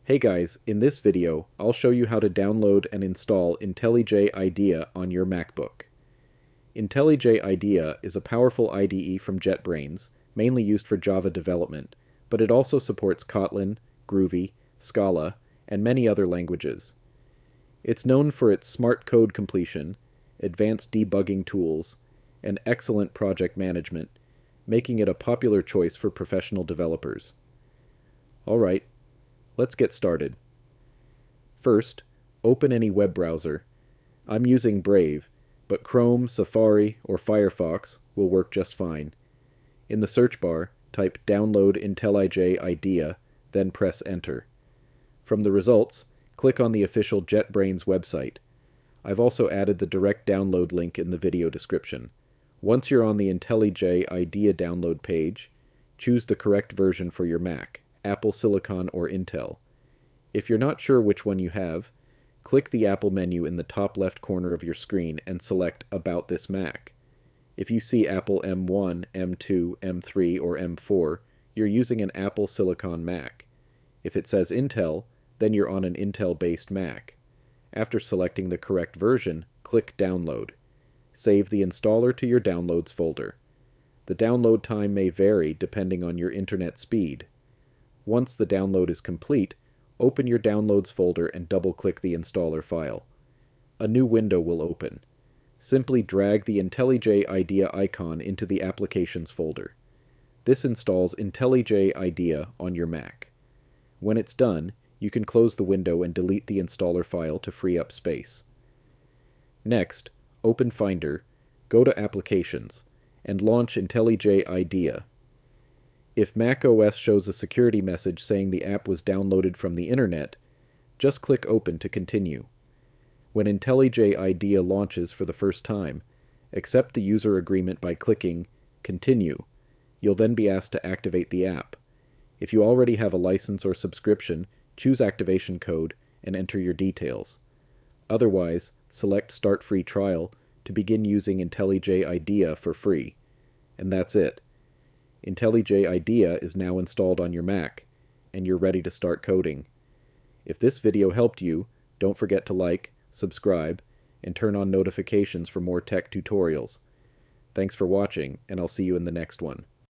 Hey guys, in this video, I'll show you how to download and install IntelliJ IDEA on your MacBook. IntelliJ IDEA is a powerful IDE from JetBrains, mainly used for Java development, but it also supports Kotlin, Groovy, Scala, and many other languages. It's known for its smart code completion, advanced debugging tools, and excellent project management, making it a popular choice for professional developers. Alright, let's get started. First, open any web browser. I'm using Brave, but Chrome, Safari, or Firefox will work just fine. In the search bar, type Download IntelliJ IDEA, then press Enter. From the results, click on the official JetBrains website. I've also added the direct download link in the video description. Once you're on the IntelliJ IDEA download page, choose the correct version for your Mac, Apple Silicon or Intel. If you're not sure which one you have, click the Apple menu in the top left corner of your screen and select About this Mac. If you see Apple M1, M2, M3, or M4, you're using an Apple Silicon Mac. If it says Intel, then you're on an Intel-based Mac. After selecting the correct version, click Download. Save the installer to your Downloads folder. The download time may vary depending on your internet speed. Once the download is complete, open your Downloads folder and double-click the installer file. A new window will open. Simply drag the IntelliJ IDEA icon into the Applications folder. This installs IntelliJ IDEA on your Mac. When it's done, you can close the window and delete the installer file to free up space. Next, open Finder, go to Applications, and launch IntelliJ IDEA. If macOS shows a security message saying the app was downloaded from the internet, just click Open to continue. When IntelliJ IDEA launches for the first time, accept the user agreement by clicking Continue. You'll then be asked to activate the app. If you already have a license or subscription, choose Activation Code and enter your details. Otherwise, select Start Free Trial to begin using IntelliJ IDEA for free. And that's it. IntelliJ IDEA is now installed on your Mac, and you're ready to start coding. If this video helped you, don't forget to like, subscribe, and turn on notifications for more tech tutorials. Thanks for watching, and I'll see you in the next one.